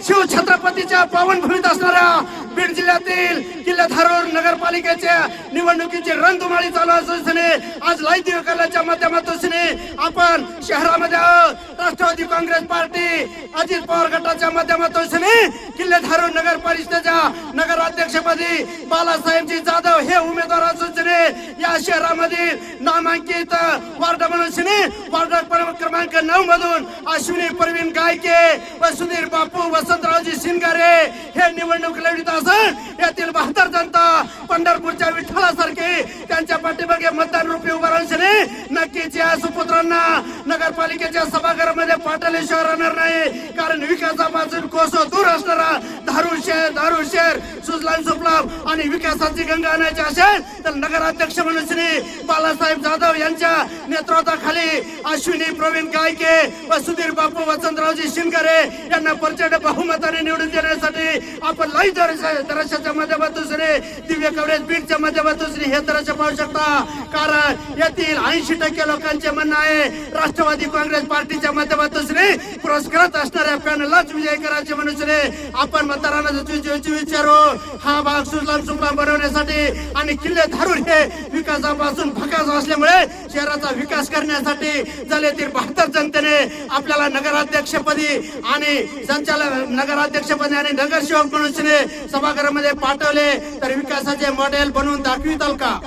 शिवछत्रपतीच्या पावनभूमीत असणाऱ्या बीड जिल्ह्यातील किल्ले धारूर नगरपालिकेच्या निवडणुकीची रणधुमाळी चालू असल्याने आज लाईव्ह दिव्यकलाच्या माध्यमातून आपण शहरामध्ये राष्ट्रवादी काँग्रेस पार्टी अजित पवार गटाच्या माध्यमातून किल्ले धारूर नगर परिषदेच्या नगराध्यक्षपदी बालासाहेबजी जाधव हे उमेदवार असून या शहरामधील नामांकित वार्ड म्हणून वार्ड क्रमांक 9 मधून अश्विनी प्रवीण गायके व सुधीर बापू वसंतरावजी शिंगारे हे निवडणूक लढवित असून यातील 72 जनता पंढरपूरच्या विठ्ठलासारखे त्यांच्या पाठीमागे मतदान रूपी उभा राहून नक्कीच या सुपुत्रांना नगरपालिकेच्या सभागृहामध्ये पाठवल्याशिवाय राहणार नाही। कारण विकासापासून कोसो दूर असणारा धारूर शहर सुजलाम सुफलाम आणि विकासाची गंगा आणायची असेल तर नगराध्यक्ष म्हणून बालासाहेब जाधव यांच्या नेतृत्वाखाली अश्विनी प्रवीण गायके व सुधीर बापू वसंतरावजी शिंगारे यांना प्रचंड बहुमताने निवडून देण्यासाठी आपण लाईव्ह दर्शनाच्या माध्यमातून दिव्य कवरेज बीडच्या माध्यमातून हे दर्शन पाहू शकता। कारण यातील 80% लोकांचे म्हणणं आहे राष्ट्रवादी काँग्रेस पार्टीच्या माध्यमातून पुरस्कृत असणाऱ्या पॅनललाच विजय करायचे म्हणून आपण मतदारांना विचारू हा भाग सुजलाम सुफलाम बनवण्यासाठी आणि किल्ले धारूर हे विकासापासून भकास असल्यामुळे शहराचा विकास करण्यासाठी झालेतील 72 जनतेने आपल्याला नगराध्यक्षपदी आणि संचालक नगराध्यक्षपदी आणि नगरसेवक म्हणून सभागृहामध्ये पाठवले तर विकासाचे मॉडेल बनवून दाखविताल का?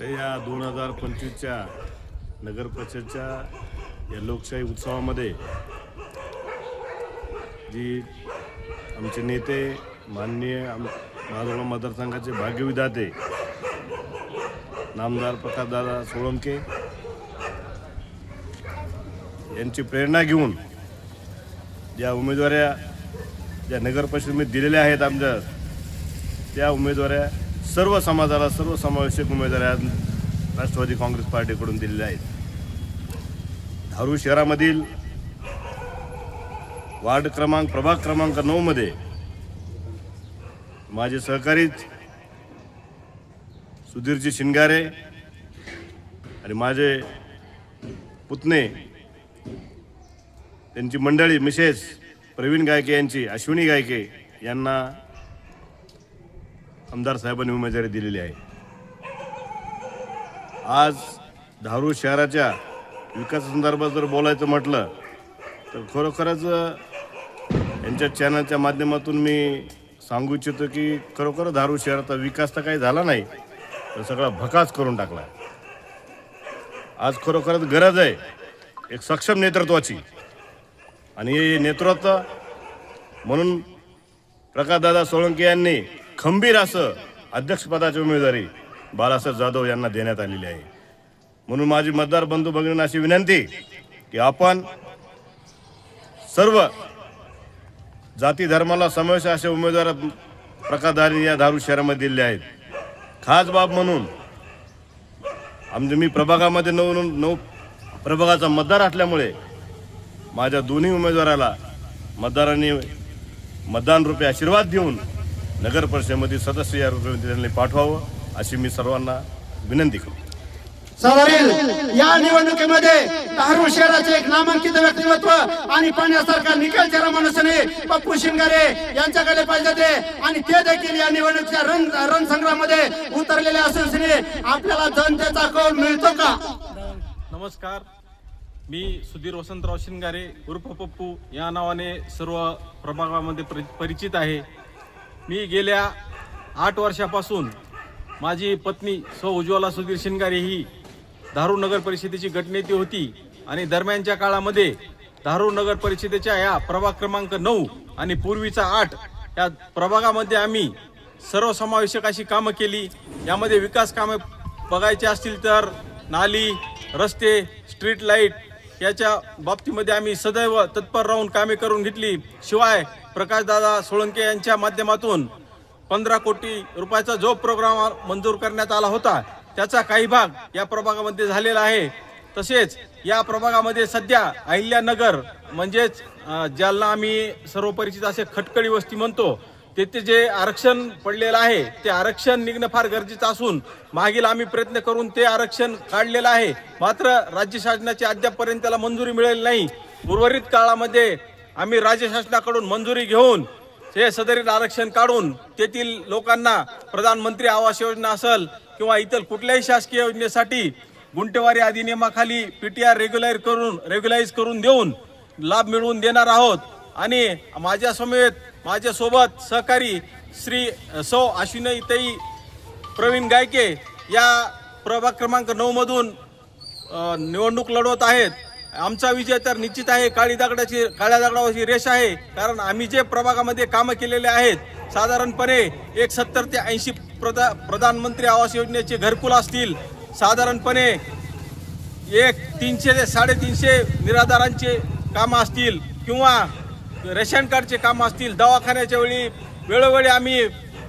या 2025च्या नगर परिषदच्या या लोकशाही उत्सवामध्ये जी आमचे नेते माननीय महाराष्ट्र मतदारसंघाचे भाग्यविधाते नामदार प्रकाशदादा सोळंके यांची प्रेरणा घेऊन ज्या उमेदवाऱ्या ज्या नगर परिषदेमध्ये दिलेल्या आहेत आमच्या त्या उमेदवाऱ्या सर्व समाजाला सर्वसमावेशक उमेदवाऱ्या राष्ट्रवादी काँग्रेस पार्टीकडून दिलेल्या आहेत। धारूर शहरामधील वार्ड प्रभाग क्रमांक 9 मध्ये माझे सहकारी सुधीरजी शिंगारे आणि माझे पुतणे त्यांची मंडळी मिसेस प्रवीण गायके यांची अश्विनी गायके यांना आमदार साहेबांनी उमेदवारी दिलेली आहे। आज धारूर शहराच्या विकासासंदर्भात जर बोलायचं म्हटलं तर खरोखरच यांच्या चॅनलच्या माध्यमातून मी सांगू इच्छितो की खरोखर धारूर शहराचा विकास तर काही झाला नाही तर सगळा भकास करून टाकला। आज खरोखरच गरज आहे एक सक्षम नेतृत्वाची आणि हे नेतृत्व म्हणून प्रकाशदादा सोळंके यांनी खंबीर असं अध्यक्षपदाची उमेदवारी बालासाहेब जाधव यांना देण्यात आलेली आहे। म्हणून माझी मतदार बंधू भगिनींना अशी विनंती की आपण सर्व जाती धर्माला समावेश असे उमेदवार प्रकाशदादांनी या धारूर शहरामध्ये दिले आहेत। खास बाब म्हणून मी प्रभागामध्ये 9 प्रभागाचा मतदार असल्यामुळे माझ्या दोन्ही उमेदवाराला मतदारांनी मतदान रूपी आशीर्वाद देऊन नगर परिषदेमध्ये सदस्य या रूपाने पाठवावं अशी मी सर्वांना विनंती करतो। सदरील या निवडणुकीमध्ये धारूर शहराचे एक नामांकित व्यक्तिमत्व आणि पाण्यासारखा निकाल चेहरा मनुष्याने पप्पू शिंगारे यांच्याकडे पाहिजे ते आणि ते देखील या निवडणुकीच्या रणसंग्रामध्ये उतरलेले असून आपल्याला जनतेचा कौल मिळतो का? नमस्कार, मी सुधीर वसंतराव शिंगारे उर्फ पप्पू या नावाने सर्व प्रभागामध्ये परिचित आहे। मी गेल्या 8 वर्षापासून माझी पत्नी सौ उज्ज्वला सुधीर शिंगारे ही धारूर नगर परिषदेची गटनेती होती आणि दरम्यानच्या काळामध्ये धारूर नगर परिषदेच्या या प्रभाग क्रमांक 9 आणि पूर्वीचा 8 या प्रभागामध्ये आम्ही सर्वसमावेशक अशी कामं केली। यामध्ये विकास कामे बघायची असतील तर नाली, रस्ते, स्ट्रीट लाईट याच्या बाबतीमध्ये आम्ही सदैव तत्पर राहून कामे करून घेतली। शिवाय प्रकाशदादा सोळंके यांच्या माध्यमातून 15 कोटी रुपयाचा जो प्रोग्राम मंजूर करण्यात आला होता त्याचा काही भाग या प्रभागामध्ये झालेला आहे। तसेच या प्रभागामध्ये सध्या अहिल्यानगर म्हणजेच ज्याला आम्ही सर्व परिचित असे खटकळी वस्ती म्हणतो तेथे जे आरक्षण पडलेलं आहे ते आरक्षण निघणं फार गरजेचं असून मागील आम्ही प्रयत्न करून ते आरक्षण काढलेलं आहे, मात्र राज्य शासनाची अद्यापपर्यंत त्याला मंजुरी मिळेल नाही। उर्वरित काळामध्ये आम्ही राज्य शासनाकडून मंजुरी घेऊन हे सदरील आरक्षण काढून तेथील लोकांना प्रधानमंत्री आवास योजना असेल किंवा इतर कुठल्याही शासकीय योजनेसाठी गुंठेवारी अधिनियमाखाली PTR रेग्युलाइज करून देऊन लाभ मिळवून देणार आहोत. आणि माझ्यासोबत सहकारी श्री सौ अश्विनीताई प्रवीण गायके या प्रभाग क्रमांक 9 मधून निवडणूक लढवत आहेत. आमचा विजय तर निश्चित आहे. काळ्या दगडावरची रेष आहे. कारण आम्ही जे प्रभागामध्ये कामं केलेले आहेत साधारणपणे 70 ते 80 प्रधानमंत्री आवास योजनेचे घरकुल असतील, साधारणपणे 300 ते 350 निराधारांचे कामं असतील किंवा रेशन कार्डचे कामं असतील. दवाखान्याच्या वेळोवेळी आम्ही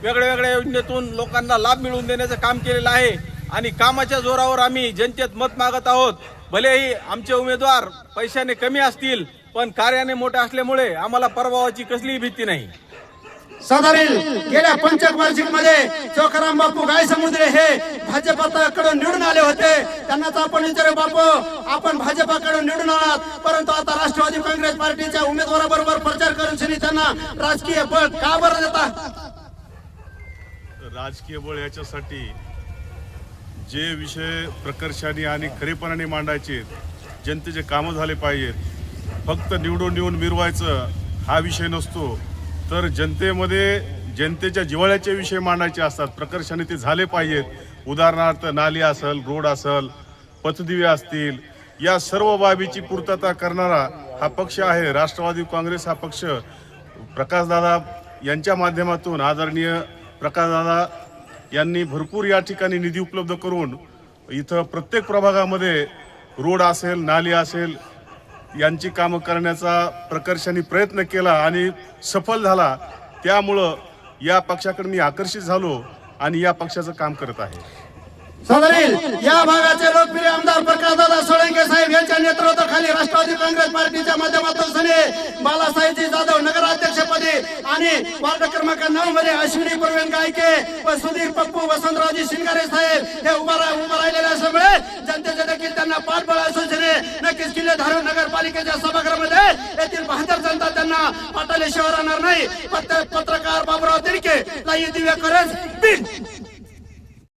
वेगळ्या योजनेतून लोकांना लाभ मिळवून देण्याचं काम केलेलं आहे. आणि कामाच्या जोरावर आम्ही जनतेत मत मागत आहोत. भलेही आमचे उमेदवार पैशाने कमी असतील पण कार्याने मोठे असल्यामुळे आम्हाला पराभवाची कसलीही भीती नाही. सदरील गेल्या पंचवार्षिक मध्ये चोखाराम बापू गायसमुद्रे हे भाजपाकडून निवडून आले होते. त्यांनाच आपण विचारू, बापू आपण भाजपाकडून निवडून आलात परंतु आता राष्ट्रवादी काँग्रेस पार्टीच्या उमेदवाराबरोबर प्रचार करून त्यांना राजकीय बळ का बरं देता? राजकीय बळ याच्यासाठी जे विषय प्रकर्षाने आणि खरेपणाने मांडायचे, जनतेचे कामं झाले पाहिजेत. फक्त निवडून मिरवायचं हा विषय नसतो, तर जनतेच्या जिव्हाळ्याचे विषय मांडायचे असतात. प्रकर्षाने ते झाले पाहिजेत. उदाहरणार्थ नाली असेल, रोड असेल, पथदिवे असतील, या सर्व बाबीची पूर्तता करणारा हा पक्ष आहे राष्ट्रवादी काँग्रेस. हा पक्ष प्रकाशदादा यांच्या माध्यमातून आदरणीय प्रकाशदादा यांनी भरपूर या ठिकाणी निधी उपलब्ध करून इथं प्रत्येक प्रभागामध्ये रोड असेल, नाली असेल यांची कामं करण्याचा प्रकर्षाने प्रयत्न केला आणि सफल झाला. त्यामुळं या पक्षाकडे मी आकर्षित झालो आणि या पक्षाचं काम करत आहे. सदरील या भागाचे लोकप्रिय आमदार प्रकाशदादा सोळंके साहेब यांच्या नेतृत्वाखाली राष्ट्रवादी काँग्रेस पार्टीच्या माध्यमातून बालासाहेबजी जाधव नगराध्यक्षपदी आणि वार्ड क्रमांक 9 मध्ये अश्विनी प्रवीण गायके व सुधीर पप्पू वसंतरावजी शिंगारे साहेब हे उभा राहिलेले असल्यामुळे जनतेचे देखील त्यांना पाठबळ असून नक्कीच किल्ले धारूर नगरपालिकेच्या सभागृहामध्ये येथील बहादर जनता त्यांना पाठवल्याशिवाय राहणार नाही. पत्रकार बाबुराव तिडके, दिव्या करंज, बीड.